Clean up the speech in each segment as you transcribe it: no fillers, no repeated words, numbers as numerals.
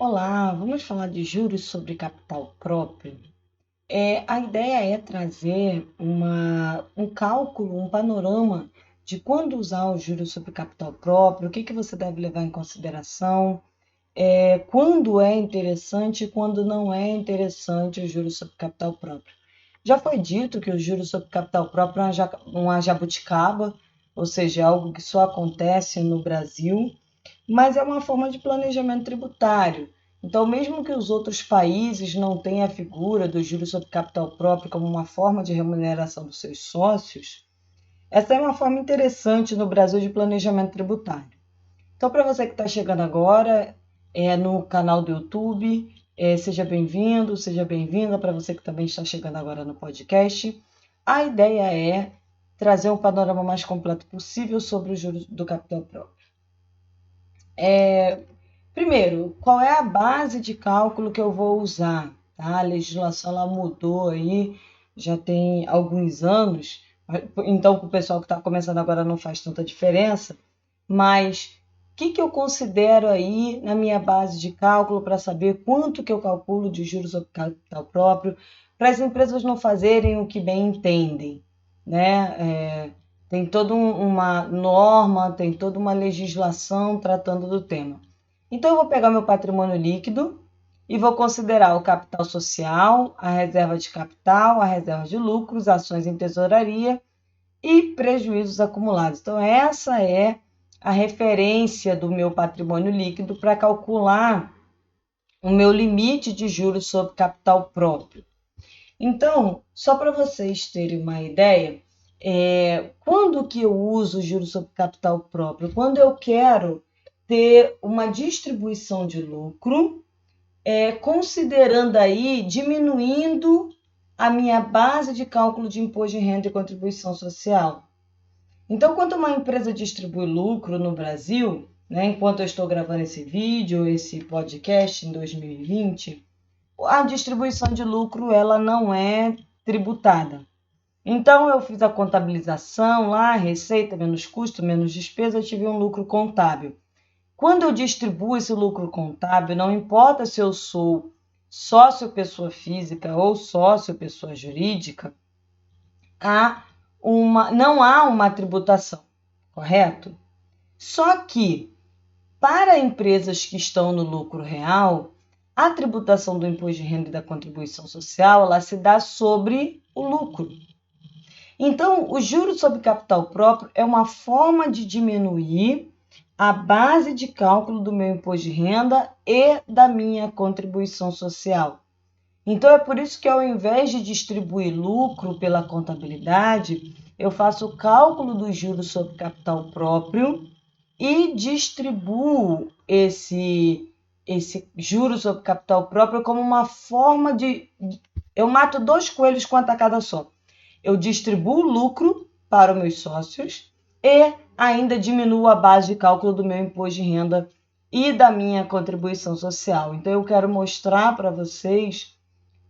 Olá, vamos falar de juros sobre capital próprio. A ideia é trazer um cálculo, um panorama de quando usar os juros sobre capital próprio, o que você deve levar em consideração, quando é interessante e quando não é interessante os juros sobre capital próprio. Já foi dito que os juros sobre capital próprio é uma jabuticaba, ou seja, algo que só acontece no Brasil, mas é uma forma de planejamento tributário. Então, mesmo que os outros países não tenham a figura do juros sobre capital próprio como uma forma de remuneração dos seus sócios, essa é uma forma interessante no Brasil de planejamento tributário. Então, para você que está chegando agora no canal do YouTube, seja bem-vindo, seja bem-vinda. Para você que também está chegando agora no podcast, a ideia é trazer um panorama mais completo possível sobre os juros do capital próprio. Primeiro, qual é a base de cálculo que eu vou usar? Tá? A legislação ela mudou aí, já tem alguns anos, então para o pessoal que está começando agora não faz tanta diferença, mas o que eu considero aí na minha base de cálculo para saber quanto que eu calculo de juros sobre capital próprio, para as empresas não fazerem o que bem entendem, né? Tem toda uma norma, tem toda uma legislação tratando do tema. Então, eu vou pegar meu patrimônio líquido e vou considerar o capital social, a reserva de capital, a reserva de lucros, ações em tesouraria e prejuízos acumulados. Então, essa é a referência do meu patrimônio líquido para calcular o meu limite de juros sobre capital próprio. Então, só para vocês terem uma ideia, quando que eu uso juros sobre capital próprio? Quando eu quero ter uma distribuição de lucro, considerando aí, diminuindo a minha base de cálculo de imposto de renda e contribuição social. Então, quando uma empresa distribui lucro no Brasil, né, enquanto eu estou gravando esse vídeo, esse podcast em 2020, a distribuição de lucro ela não é tributada. Então, eu fiz a contabilização lá, receita menos custo, menos despesa, eu tive um lucro contábil. Quando eu distribuo esse lucro contábil, não importa se eu sou sócio pessoa física ou sócio pessoa jurídica, não há uma tributação, correto? Só que, para empresas que estão no lucro real, a tributação do imposto de renda e da contribuição social, ela se dá sobre o lucro. Então, o juros sobre capital próprio é uma forma de diminuir a base de cálculo do meu imposto de renda e da minha contribuição social. Então, é por isso que ao invés de distribuir lucro pela contabilidade, eu faço o cálculo dos juros sobre capital próprio e distribuo esse juros sobre capital próprio como uma forma de... Eu mato 2 coelhos com a tacada só. Eu distribuo lucro para os meus sócios e ainda diminuo a base de cálculo do meu imposto de renda e da minha contribuição social. Então, eu quero mostrar para vocês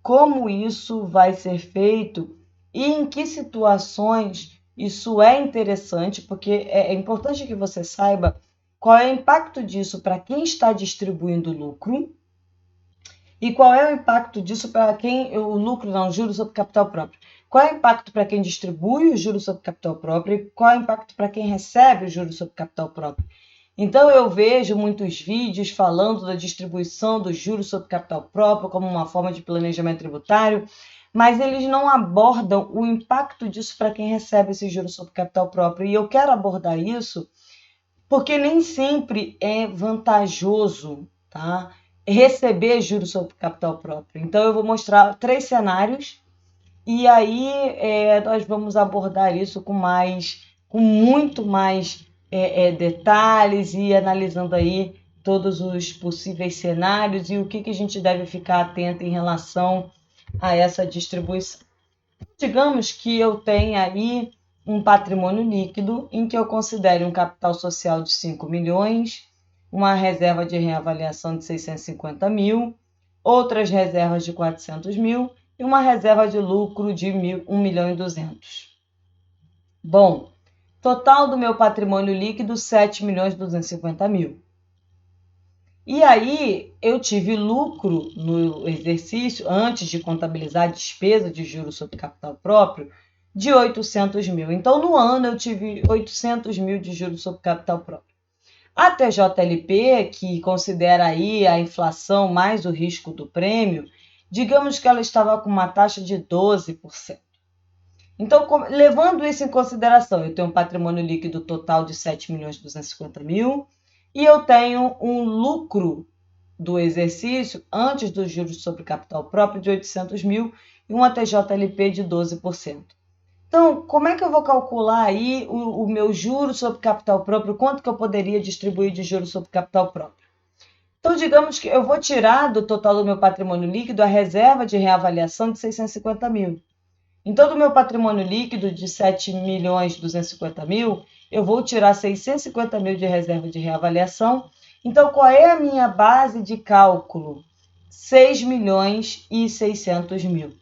como isso vai ser feito e em que situações isso é interessante, porque é importante que você saiba qual é o impacto disso para quem está distribuindo lucro e qual é o impacto disso para quem o lucro não, juros sobre capital próprio. Qual é o impacto para quem distribui o juros sobre capital próprio e qual é o impacto para quem recebe o juros sobre capital próprio. Então, eu vejo muitos vídeos falando da distribuição dos juros sobre capital próprio como uma forma de planejamento tributário, mas eles não abordam o impacto disso para quem recebe esse juros sobre capital próprio. E eu quero abordar isso porque nem sempre é vantajoso, tá, receber juros sobre capital próprio. Então, eu vou mostrar 3 cenários e aí nós vamos abordar isso com muito mais detalhes e analisando aí todos os possíveis cenários e o que a gente deve ficar atento em relação a essa distribuição. Digamos que eu tenha aí um patrimônio líquido em que eu considere um capital social de 5 milhões, uma reserva de reavaliação de 650 mil, outras reservas de 400 mil e uma reserva de lucro de 1 milhão e 200. Bom, total do meu patrimônio líquido, 7 milhões e 250 mil. E aí eu tive lucro no exercício, antes de contabilizar a despesa de juros sobre capital próprio, de 800 mil. Então, no ano, eu tive 800 mil de juros sobre capital próprio. A TJLP, que considera aí a inflação mais o risco do prêmio, digamos que ela estava com uma taxa de 12%. Então, levando isso em consideração, eu tenho um patrimônio líquido total de 7.250.000 e eu tenho um lucro do exercício, antes dos juros sobre capital próprio, de 800 mil e uma TJLP de 12%. Então, como é que eu vou calcular aí o meu juro sobre capital próprio? Quanto que eu poderia distribuir de juros sobre capital próprio? Então, digamos que eu vou tirar do total do meu patrimônio líquido a reserva de reavaliação de 650 mil. Então, do meu patrimônio líquido de 7.250.000, eu vou tirar 650 mil de reserva de reavaliação. Então, qual é a minha base de cálculo? 6.600.000.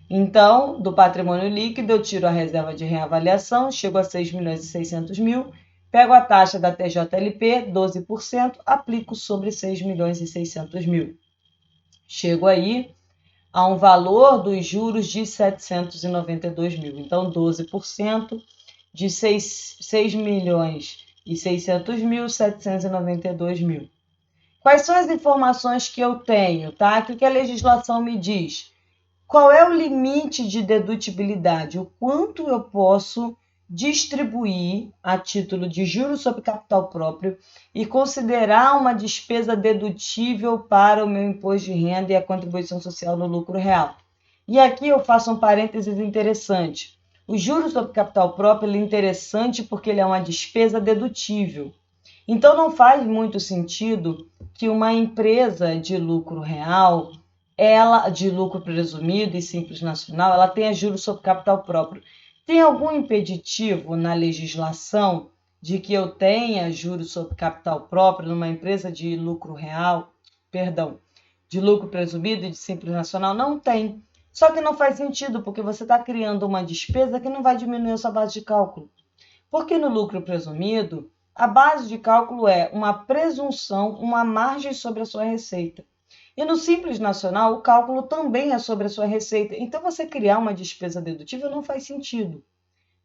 Então, do patrimônio líquido, eu tiro a reserva de reavaliação, chego a 6.600.000, pego a taxa da TJLP, 12%, aplico sobre 6.600.000. Chego aí a um valor dos juros de 792 mil. Então, 12% de 6.600.000, 792 mil. Quais são as informações que eu tenho, tá? O que a legislação me diz? Qual é o limite de dedutibilidade? O quanto eu posso distribuir a título de juros sobre capital próprio e considerar uma despesa dedutível para o meu imposto de renda e a contribuição social no lucro real. E aqui eu faço um parênteses interessante. O juros sobre capital próprio é interessante porque ele é uma despesa dedutível. Então não faz muito sentido que uma empresa de lucro real, ela de lucro presumido e simples nacional, ela tenha juros sobre capital próprio. Tem algum impeditivo na legislação de que eu tenha juros sobre capital próprio numa empresa de lucro real, de lucro presumido e de simples nacional? Não tem. Só que não faz sentido, porque você está criando uma despesa que não vai diminuir a sua base de cálculo. Porque no lucro presumido, a base de cálculo é uma presunção, uma margem sobre a sua receita. E no Simples Nacional, o cálculo também é sobre a sua receita. Então, você criar uma despesa dedutível não faz sentido.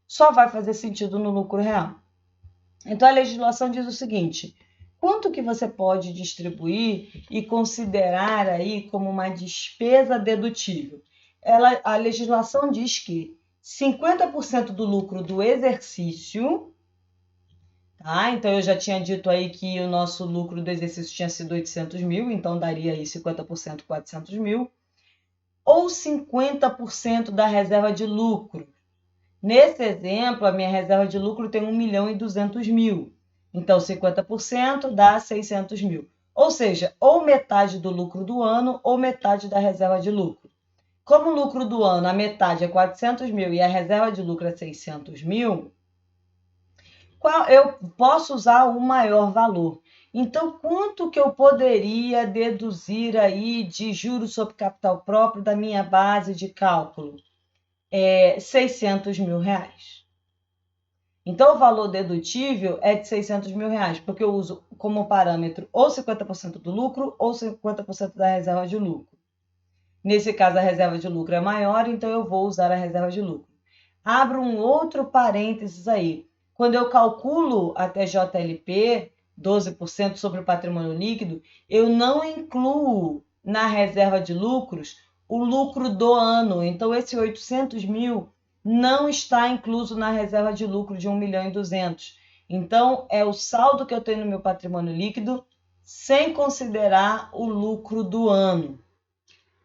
Só vai fazer sentido no lucro real. Então, a legislação diz o seguinte: quanto que você pode distribuir e considerar aí como uma despesa dedutível? A legislação diz que 50% do lucro do exercício, tá? Então, eu já tinha dito aí que o nosso lucro do exercício tinha sido 800 mil, então daria aí 50%, 400 mil, ou 50% da reserva de lucro. Nesse exemplo, a minha reserva de lucro tem 1.200.000, então 50% dá 600 mil. Ou seja, ou metade do lucro do ano ou metade da reserva de lucro. Como o lucro do ano, a metade é 400 mil e a reserva de lucro é 600 mil, eu posso usar o maior valor. Então, quanto que eu poderia deduzir aí de juros sobre capital próprio da minha base de cálculo? 600 mil reais. Então, o valor dedutível é de 600 mil reais, porque eu uso como parâmetro ou 50% do lucro ou 50% da reserva de lucro. Nesse caso, a reserva de lucro é maior, então eu vou usar a reserva de lucro. Abro um outro parênteses aí. Quando eu calculo a TJLP, 12% sobre o patrimônio líquido, eu não incluo na reserva de lucros o lucro do ano. Então, esse 800 mil não está incluso na reserva de lucro de 1.200.000. Então, é o saldo que eu tenho no meu patrimônio líquido sem considerar o lucro do ano.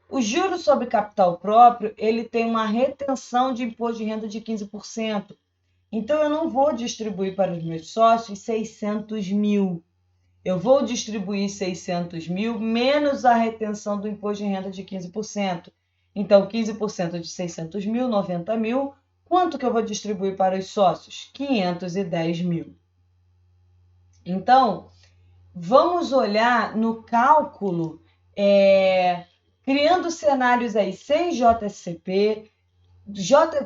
O juros sobre capital próprio, ele tem uma retenção de imposto de renda de 15%. Então, eu não vou distribuir para os meus sócios 600 mil. Eu vou distribuir 600 mil menos a retenção do imposto de renda de 15%. Então, 15% de 600 mil, 90 mil. Quanto que eu vou distribuir para os sócios? 510 mil. Então, vamos olhar no cálculo, criando cenários aí sem JSCP,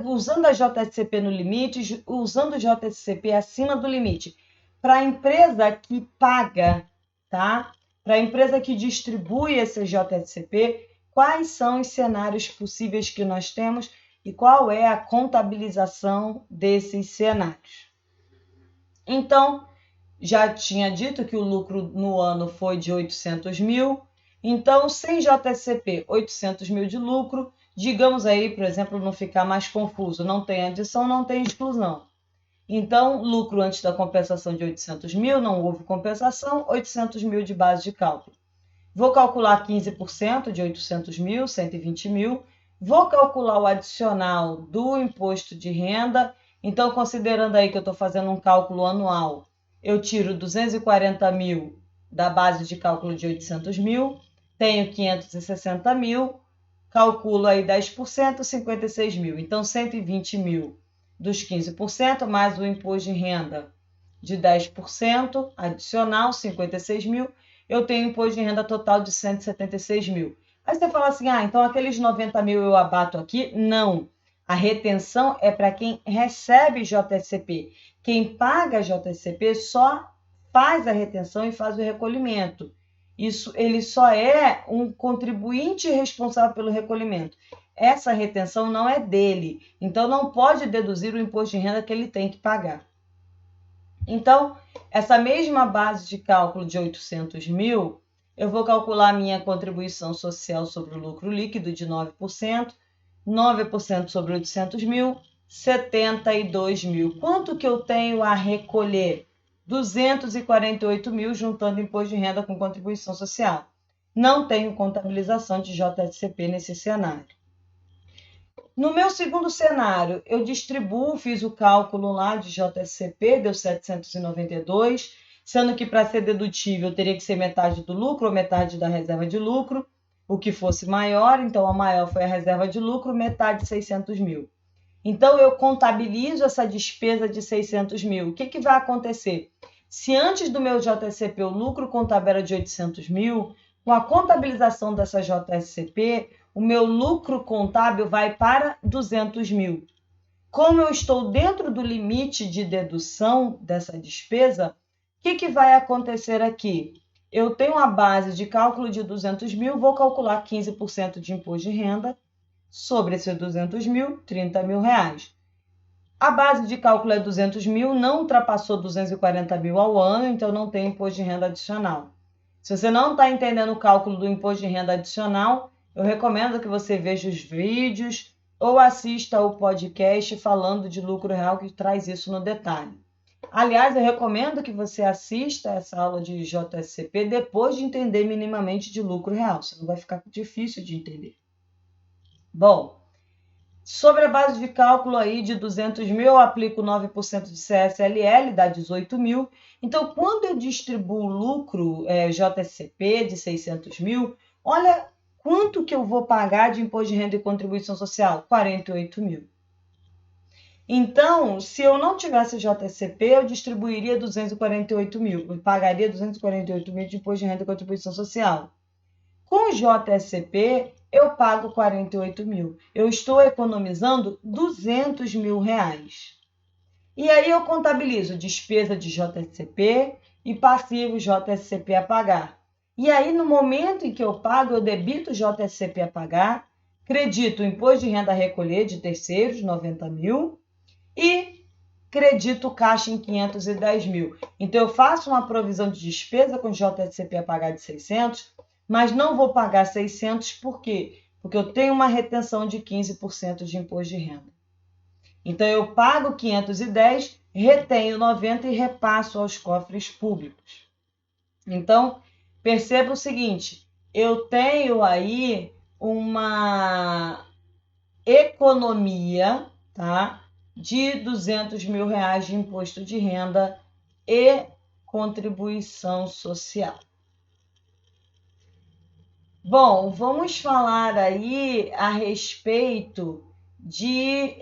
usando a JSCP no limite, usando o JSCP acima do limite. Para a empresa que paga, tá? para a empresa que distribui esse JSCP, quais são os cenários possíveis que nós temos e qual é a contabilização desses cenários. Então, já tinha dito que o lucro no ano foi de 800 mil, então, sem JSCP, 800 mil de lucro, digamos aí, por exemplo, não ficar mais confuso, não tem adição, não tem exclusão. Então, lucro antes da compensação de 800 mil, não houve compensação, 800 mil de base de cálculo. Vou calcular 15% de 800 mil, 120 mil. Vou calcular o adicional do imposto de renda. Então, considerando aí que eu estou fazendo um cálculo anual, eu tiro 240 mil da base de cálculo de 800 mil, tenho 560 mil, calculo aí 10%, 56 mil. Então, 120 mil dos 15%, mais o imposto de renda de 10%, adicional, 56 mil, eu tenho imposto de renda total de 176 mil. Aí você fala assim, então aqueles 90 mil eu abato aqui? Não. A retenção é para quem recebe JSCP. Quem paga JSCP só faz a retenção e faz o recolhimento. Ele só é um contribuinte responsável pelo recolhimento. Essa retenção não é dele, então não pode deduzir o imposto de renda que ele tem que pagar. Então, essa mesma base de cálculo de 800 mil, eu vou calcular a minha contribuição social sobre o lucro líquido de 9%, 9% sobre 800 mil, 72 mil. Quanto que eu tenho a recolher? 248 mil, juntando imposto de renda com contribuição social. Não tenho contabilização de JSCP nesse cenário. No meu segundo cenário, eu fiz o cálculo lá de JSCP, deu 792, sendo que para ser dedutível teria que ser metade do lucro ou metade da reserva de lucro, o que fosse maior, então a maior foi a reserva de lucro, metade 600 mil. Então eu contabilizo essa despesa de 600 mil. O que vai acontecer? Se antes do meu JSCP o lucro contábil era de 800 mil, com a contabilização dessa JSCP, o meu lucro contábil vai para 200 mil. Como eu estou dentro do limite de dedução dessa despesa, o que vai acontecer aqui? Eu tenho a base de cálculo de 200 mil, vou calcular 15% de imposto de renda sobre esses 200 mil, 30 mil reais. A base de cálculo é 200 mil, não ultrapassou 240 mil ao ano, então não tem imposto de renda adicional. Se você não está entendendo o cálculo do imposto de renda adicional, eu recomendo que você veja os vídeos ou assista o podcast falando de lucro real, que traz isso no detalhe. Aliás, eu recomendo que você assista essa aula de JSCP depois de entender minimamente de lucro real, senão vai ficar difícil de entender. Bom, sobre a base de cálculo aí de 200 mil, eu aplico 9% de CSLL, dá 18 mil. Então, quando eu distribuo o lucro JSCP de 600 mil, olha quanto que eu vou pagar de imposto de renda e contribuição social? 48 mil. Então, se eu não tivesse JSCP, eu distribuiria 248 mil, eu pagaria 248 mil de imposto de renda e contribuição social. Com JSCP, eu pago 48 mil. Eu estou economizando 200 mil reais. E aí eu contabilizo despesa de JSCP e passivo JSCP a pagar. E aí, no momento em que eu pago, eu debito o JSCP a pagar, credito o imposto de renda a recolher de terceiros, 90 mil, e credito o caixa em 510 mil. Então, eu faço uma provisão de despesa com JSCP a pagar de 600, mas não vou pagar 600, por quê? Porque eu tenho uma retenção de 15% de imposto de renda. Então, eu pago 510, retenho 90 e repasso aos cofres públicos. Então, perceba o seguinte, eu tenho aí uma economia, tá, de 200 mil reais de imposto de renda e contribuição social. Bom, vamos falar aí a respeito de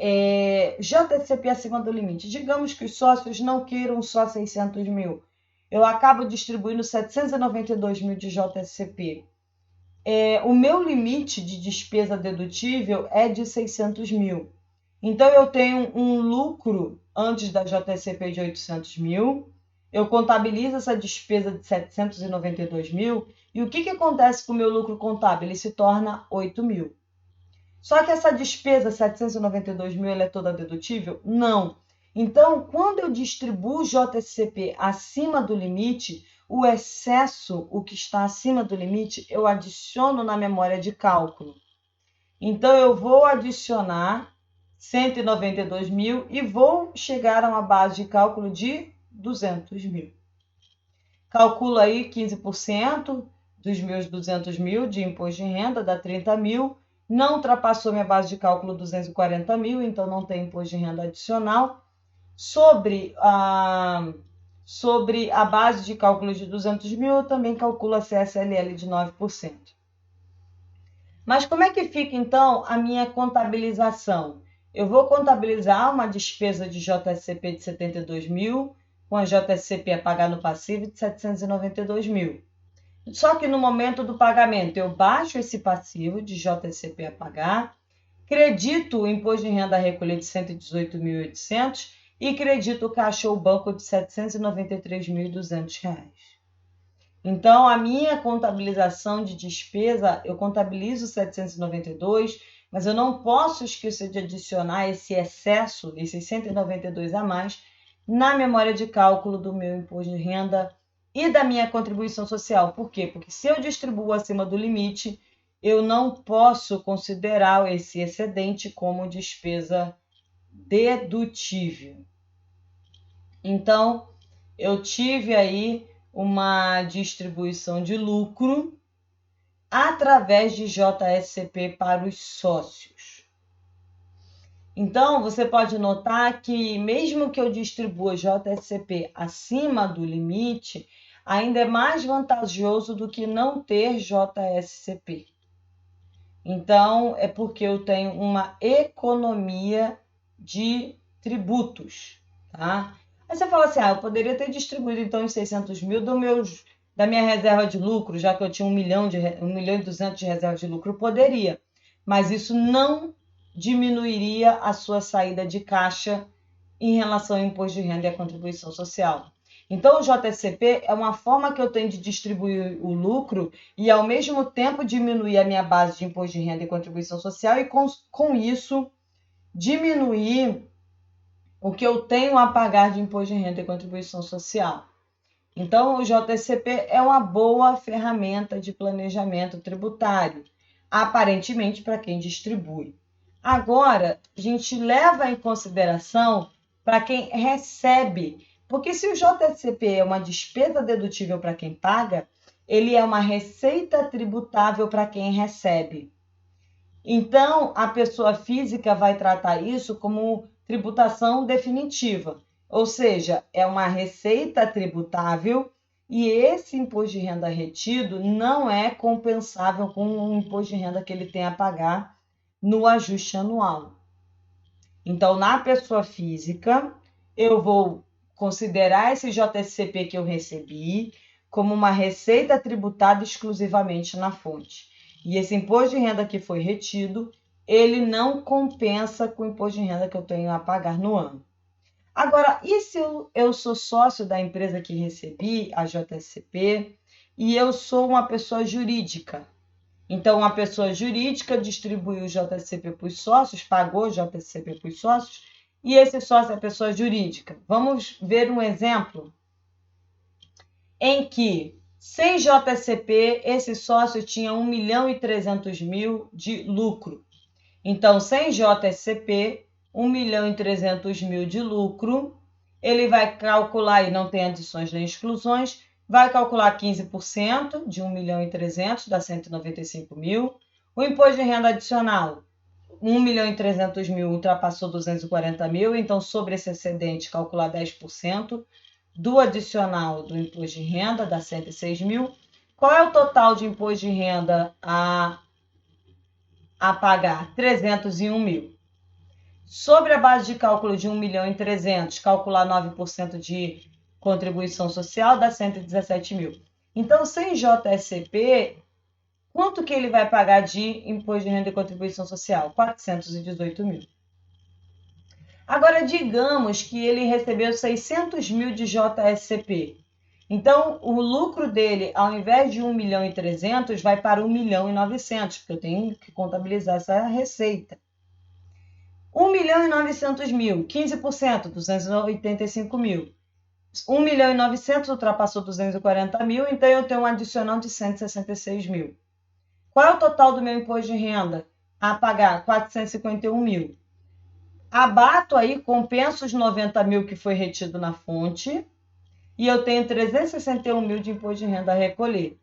JSCP acima do limite. Digamos que os sócios não queiram só 600 mil. Eu acabo distribuindo 792 mil de JSCP. O meu limite de despesa dedutível é de 600 mil. Então, eu tenho um lucro antes da JSCP de 800 mil. eu contabilizo essa despesa de 792 mil e o que acontece com o meu lucro contábil? Ele se torna 8 mil. Só que essa despesa, 792 mil, ela é toda dedutível? Não. Então, quando eu distribuo o JSCP acima do limite, o excesso, o que está acima do limite, eu adiciono na memória de cálculo. Então, eu vou adicionar 192 mil e vou chegar a uma base de cálculo de 200 mil. Calculo aí 15% dos meus 200 mil de imposto de renda, dá 30 mil. Não ultrapassou minha base de cálculo 240 mil, então não tem imposto de renda adicional. Sobre a base de cálculo de 200 mil, eu também calculo a CSLL de 9%. Mas como é que fica, então, a minha contabilização? Eu vou contabilizar uma despesa de JSCP de 72 mil, com a JSCP a pagar no passivo de 792 mil. Só que no momento do pagamento, eu baixo esse passivo de JSCP a pagar, credito o imposto de renda a recolher de 118.800 e credito o caixa ou banco de R$ 793.200. Então, a minha contabilização de despesa, eu contabilizo 792, mas eu não posso esquecer de adicionar esse excesso, esses 192 a mais, na memória de cálculo do meu imposto de renda e da minha contribuição social. Por quê? Porque se eu distribuo acima do limite, eu não posso considerar esse excedente como despesa dedutível. Então, eu tive aí uma distribuição de lucro através de JSCP para os sócios. Então, você pode notar que mesmo que eu distribua JSCP acima do limite, ainda é mais vantajoso do que não ter JSCP. Então, é porque eu tenho uma economia de tributos, tá? Aí você fala assim, eu poderia ter distribuído então os 600 mil da minha reserva de lucro, já que eu tinha 1 milhão e 200 de reserva de lucro, poderia. Mas isso não diminuiria a sua saída de caixa em relação ao imposto de renda e à contribuição social. Então, o JSCP é uma forma que eu tenho de distribuir o lucro e, ao mesmo tempo, diminuir a minha base de imposto de renda e contribuição social e, com isso, diminuir o que eu tenho a pagar de imposto de renda e contribuição social. Então, o JSCP é uma boa ferramenta de planejamento tributário, aparentemente para quem distribui. Agora, a gente leva em consideração para quem recebe, porque se o JSCP é uma despesa dedutível para quem paga, ele é uma receita tributável para quem recebe. Então, a pessoa física vai tratar isso como tributação definitiva, ou seja, é uma receita tributável e esse imposto de renda retido não é compensável com o imposto de renda que ele tem a pagar no ajuste anual. Então, na pessoa física, eu vou considerar esse JSCP que eu recebi como uma receita tributada exclusivamente na fonte. E esse imposto de renda que foi retido, ele não compensa com o imposto de renda que eu tenho a pagar no ano. Agora, e se eu sou sócio da empresa que recebi a JSCP e eu sou uma pessoa jurídica? Então, uma pessoa jurídica distribuiu o JSCP para os sócios, pagou o JSCP para os sócios, e esse sócio é a pessoa jurídica. Vamos ver um exemplo em que, sem JSCP, esse sócio tinha 1.300.000 de lucro. Então, sem JSCP, 1.300.000 de lucro, ele vai calcular, e não tem adições nem exclusões, vai calcular 15% de 1.300.000, dá 195.000. O imposto de renda adicional, 1.300.000 ultrapassou 240.000, então sobre esse excedente calcular 10% do adicional do imposto de renda, dá 106.000. Qual é o total de imposto de renda a pagar? 301.000. Sobre a base de cálculo de 1.300.000, calcular 9% de contribuição social, dá 117.000. Então, sem JSCP, quanto que ele vai pagar de imposto de renda e contribuição social? 418.000. Agora, digamos que ele recebeu 600 mil de JSCP. Então, o lucro dele, ao invés de 1.300.000, vai para 1.900.000, porque eu tenho que contabilizar essa receita. 1.900.000, 15%, 285 mil. 1.900.000 ultrapassou 240 mil, então eu tenho um adicional de 166 mil. Qual é o total do meu imposto de renda a pagar? 451 mil. Abato aí, compenso os 90 mil que foi retido na fonte e eu tenho 361 mil de imposto de renda a recolher.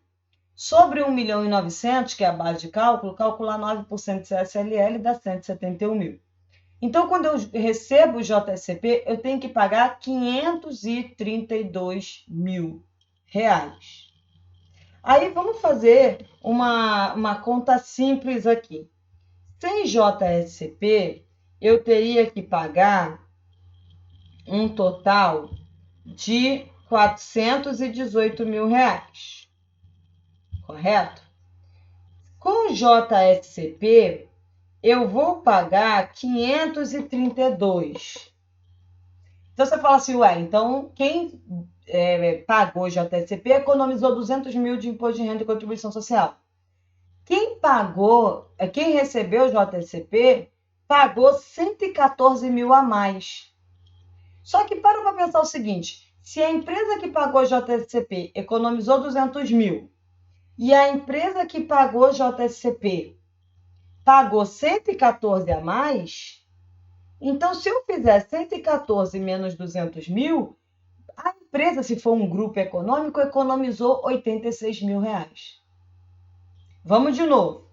Sobre 1.900.000, que é a base de cálculo, calcular 9% de CSLL dá 171 mil. Então, quando eu recebo o JSCP, eu tenho que pagar 532 mil reais. Aí, vamos fazer uma conta simples aqui. Sem JSCP, eu teria que pagar um total de 418 mil reais. Correto? Com JSCP, eu vou pagar 532. Então, você fala assim, ué, então quem pagou JSCP economizou 200 mil de imposto de renda e contribuição social. Quem recebeu JSCP, pagou 114 mil a mais. Só que para pensar o seguinte, se a empresa que pagou JSCP economizou 200 mil e a empresa que pagou JSCP pagou 114 a mais, então se eu fizer 114 menos 200 mil, a empresa, se for um grupo econômico, economizou 86 mil reais. Vamos de novo.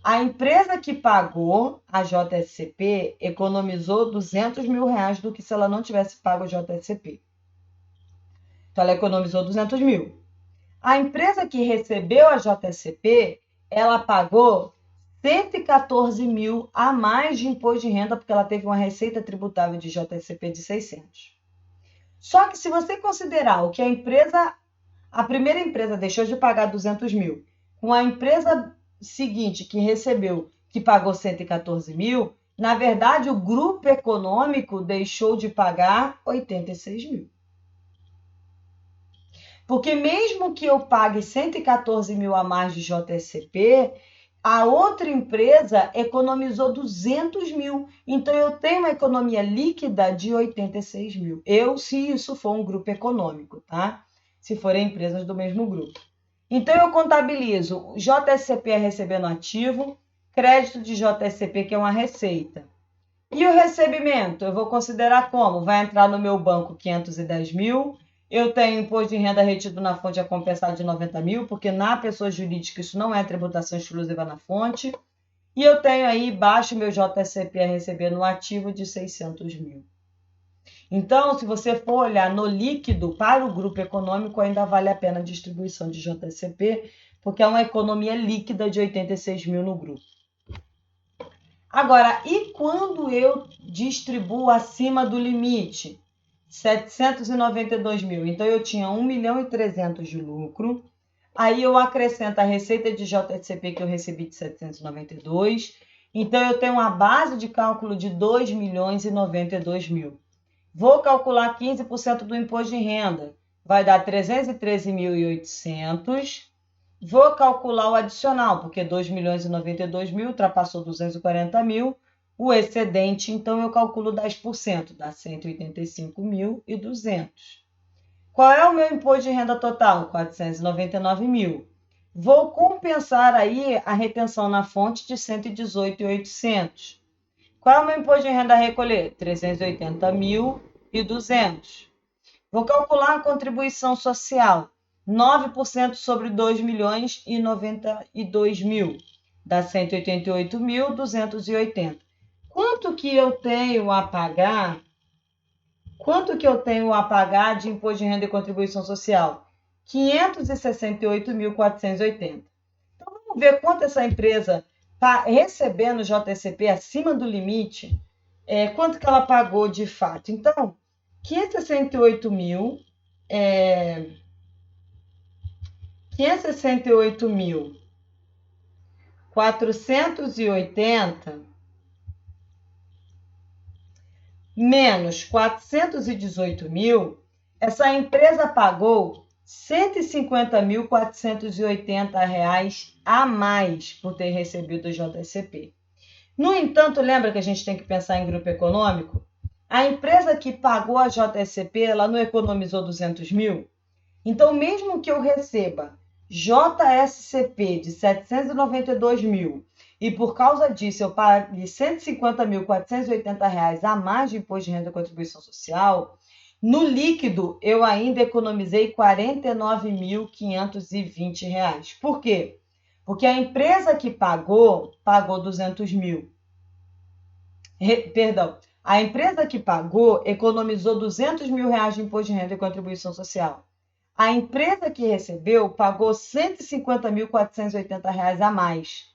A empresa que pagou a JSCP economizou 200 mil reais do que se ela não tivesse pago a JSCP. Então, ela economizou 200 mil. A empresa que recebeu a JSCP, ela pagou 114 mil a mais de imposto de renda, porque ela teve uma receita tributável de JSCP de 600. Só que se você considerar o que a primeira empresa deixou de pagar 200 mil, com a empresa seguinte que recebeu, que pagou 114 mil, na verdade, o grupo econômico deixou de pagar 86 mil. Porque mesmo que eu pague 114 mil a mais de JSCP, a outra empresa economizou 200 mil. Então, eu tenho uma economia líquida de 86 mil. Se isso for um grupo econômico, tá? Se forem empresas do mesmo grupo. Então, eu contabilizo JSCP recebendo ativo, crédito de JSCP, que é uma receita. E o recebimento, eu vou considerar como? Vai entrar no meu banco 510 mil, eu tenho imposto de renda retido na fonte a compensar de 90 mil, porque na pessoa jurídica isso não é tributação exclusiva na fonte, e eu tenho aí baixo meu JSCP a receber no ativo de 600 mil. Então, se você for olhar no líquido para o grupo econômico, ainda vale a pena a distribuição de JSCP, porque é uma economia líquida de 86 mil no grupo. Agora, e quando eu distribuo acima do limite? 792 mil. Então, eu tinha 1.300.000 de lucro. Aí, eu acrescento a receita de JSCP que eu recebi de 792. Então, eu tenho uma base de cálculo de 2.092.000. Vou calcular 15% do imposto de renda. Vai dar 313.800. Vou calcular o adicional, porque 2.092.000 ultrapassou 240 mil. O excedente, então, eu calculo 10%, dá 185.200. Qual é o meu imposto de renda total? 499 mil. Vou compensar aí a retenção na fonte de 118.800. Qual é o meu imposto de renda a recolher? 380.200. Vou calcular a contribuição social. 9% sobre 2.092.000. Dá 188.280. Quanto que eu tenho a pagar? De imposto de renda e contribuição social? 568.480. Então, vamos ver quanto essa empresa está recebendo JSCP acima do limite, quanto que ela pagou de fato. Então, 568.480 menos 418 mil, essa empresa pagou R$ 150.480 a mais por ter recebido o JSCP. No entanto, lembra que a gente tem que pensar em grupo econômico? A empresa que pagou a JSCP, ela não economizou 200 mil? Então, mesmo que eu receba JSCP de 792 mil e por causa disso eu pague R$ 150.480 a mais de imposto de renda e contribuição social, no líquido eu ainda economizei R$ 49.520. Por quê? Porque a empresa que pagou 200 mil. A empresa que pagou economizou R$ 200 mil de imposto de renda e contribuição social. A empresa que recebeu pagou R$ 150.480 a mais.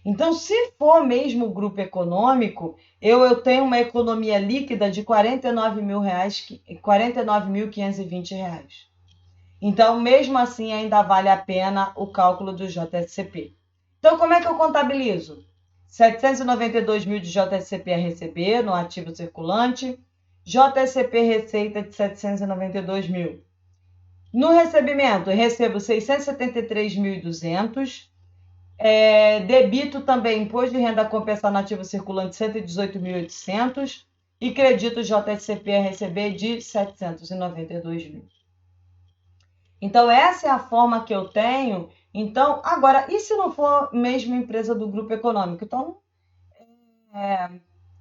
Então, se for mesmo o grupo econômico, eu tenho uma economia líquida de R$ 49.520. Então, mesmo assim, ainda vale a pena o cálculo do JSCP. Então, como é que eu contabilizo? 792 mil de JSCP a receber no ativo circulante, JSCP receita de 792 mil. No recebimento, eu recebo 673.200. Debito também imposto de renda compensado no ativo circulante 118.800 e credito JSCP a receber de 792 mil. Então, essa é a forma que eu tenho. Então, agora, e se não for mesmo empresa do grupo econômico? Então,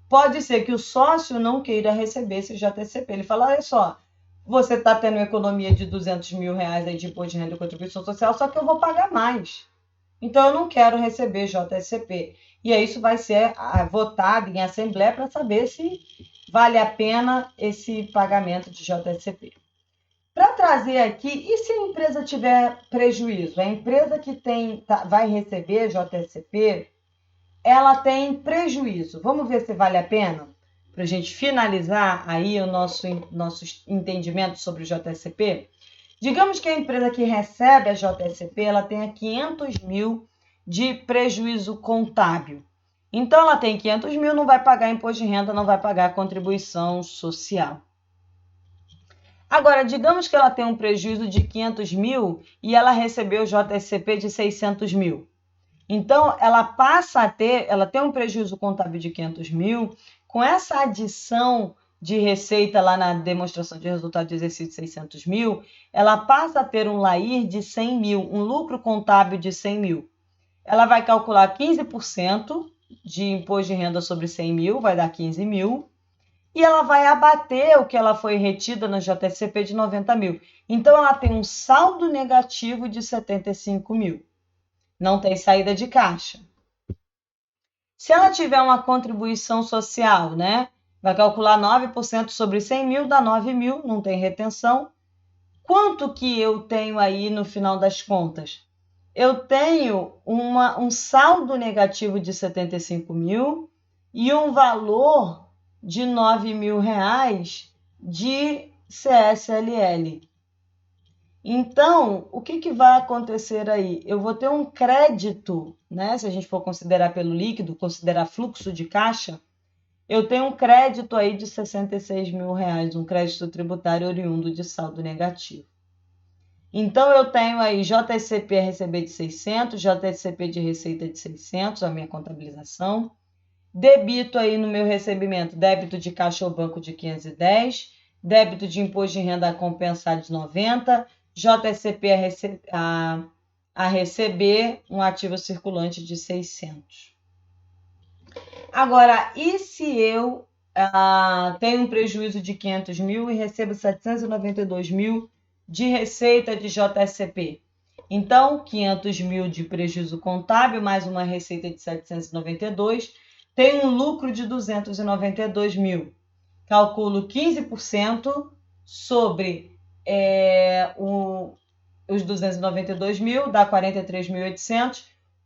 pode ser que o sócio não queira receber esse JSCP. Ele fala, olha só, você está tendo uma economia de 200 mil reais aí de imposto de renda e contribuição social, só que eu vou pagar mais. Então, eu não quero receber JSCP. E aí isso vai ser votado em assembleia para saber se vale a pena esse pagamento de JSCP. Para trazer aqui, e se a empresa tiver prejuízo? A empresa que vai receber JSCP, ela tem prejuízo. Vamos ver se vale a pena? Para a gente finalizar aí o nosso entendimento sobre o JSCP. Digamos que a empresa que recebe a JSCP, ela tenha 500 mil de prejuízo contábil. Então, ela tem 500 mil, não vai pagar imposto de renda, não vai pagar contribuição social. Agora, digamos que ela tem um prejuízo de 500 mil e ela recebeu o JSCP de 600 mil. Então, ela tem um prejuízo contábil de 500 mil, com essa adição de receita lá na demonstração de resultado de exercício de 600 mil, ela passa a ter um LAIR de 100 mil, um lucro contábil de 100 mil. Ela vai calcular 15% de imposto de renda sobre 100 mil, vai dar 15 mil, e ela vai abater o que ela foi retida no JSCP de 90 mil. Então, ela tem um saldo negativo de 75 mil. Não tem saída de caixa. Se ela tiver uma contribuição social, né? Vai calcular 9% sobre 100 mil, dá 9 mil, não tem retenção. Quanto que eu tenho aí no final das contas? Eu tenho um saldo negativo de 75 mil e um valor de 9 mil reais de CSLL. Então, o que vai acontecer aí? Eu vou ter um crédito, né? Se a gente for considerar pelo líquido, considerar fluxo de caixa, eu tenho um crédito aí de 66 mil reais, um crédito tributário oriundo de saldo negativo. Então, eu tenho aí JSCP a receber de 600, JSCP de receita de 600, a minha contabilização. Debito aí no meu recebimento, débito de caixa ou banco de 510, débito de imposto de renda a compensar de 90, JSCP a receber um ativo circulante de 600. Agora, e se eu tenho um prejuízo de 500 mil e recebo 792 mil de receita de JSCP? Então, 500 mil de prejuízo contábil, mais uma receita de 792, tem um lucro de 292 mil. Calculo 15% sobre os 292 mil, dá 43.800.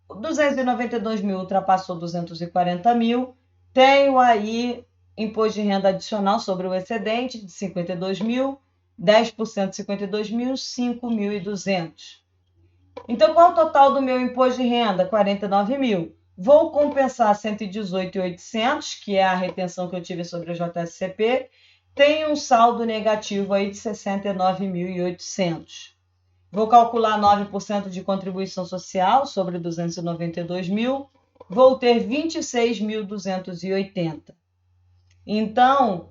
292 mil ultrapassou 240 mil. Tenho aí imposto de renda adicional sobre o excedente de 52 mil, 10% de 52 mil, 5.200. Então, qual é o total do meu imposto de renda? 49 mil. Vou compensar 118.800, que é a retenção que eu tive sobre a JSCP. Tenho um saldo negativo aí de 69.800. Vou calcular 9% de contribuição social sobre 292 mil. Vou ter 26.280. Então,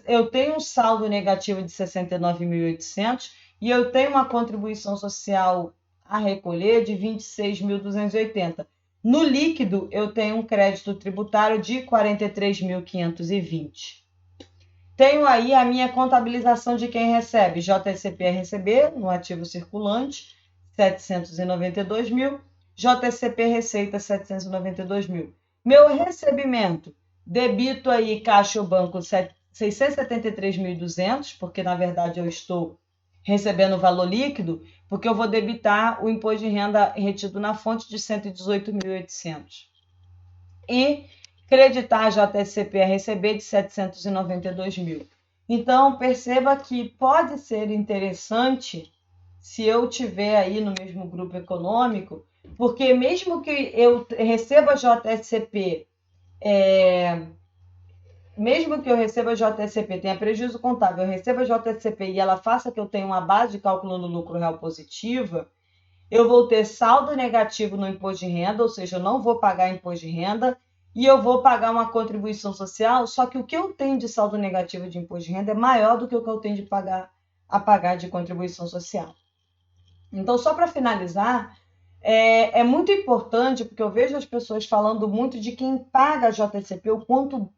eu tenho um saldo negativo de 69.800 e eu tenho uma contribuição social a recolher de 26.280. No líquido, eu tenho um crédito tributário de 43.520. Tenho aí a minha contabilização de quem recebe. JSCP a receber, no ativo circulante, 792 mil. JSCP receita, 792 mil. Meu recebimento, debito aí caixa ou banco, 673.200, porque na verdade eu estou recebendo o valor líquido, porque eu vou debitar o imposto de renda retido na fonte de 118.800. E creditar a JSCP a receber de 792 mil. Então, perceba que pode ser interessante se eu tiver aí no mesmo grupo econômico, porque mesmo que eu receba a JSCP, tenha prejuízo contábil, eu receba a JSCP e ela faça que eu tenha uma base de cálculo no lucro real positiva, eu vou ter saldo negativo no imposto de renda, ou seja, eu não vou pagar imposto de renda, e eu vou pagar uma contribuição social, só que o que eu tenho de saldo negativo de imposto de renda é maior do que o que eu tenho de pagar de contribuição social. Então, só para finalizar, é muito importante, porque eu vejo as pessoas falando muito de quem paga a JSCP, o quão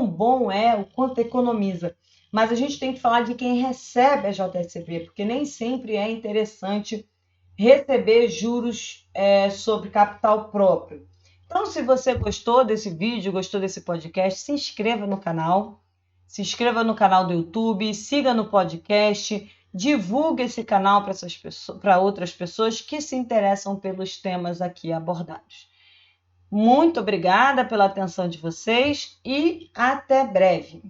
bom é, o quanto economiza. Mas a gente tem que falar de quem recebe a JSCP, porque nem sempre é interessante receber juros sobre capital próprio. Então, se você gostou desse vídeo, gostou desse podcast, se inscreva no canal do YouTube, siga no podcast, divulgue esse canal para outras pessoas que se interessam pelos temas aqui abordados. Muito obrigada pela atenção de vocês e até breve.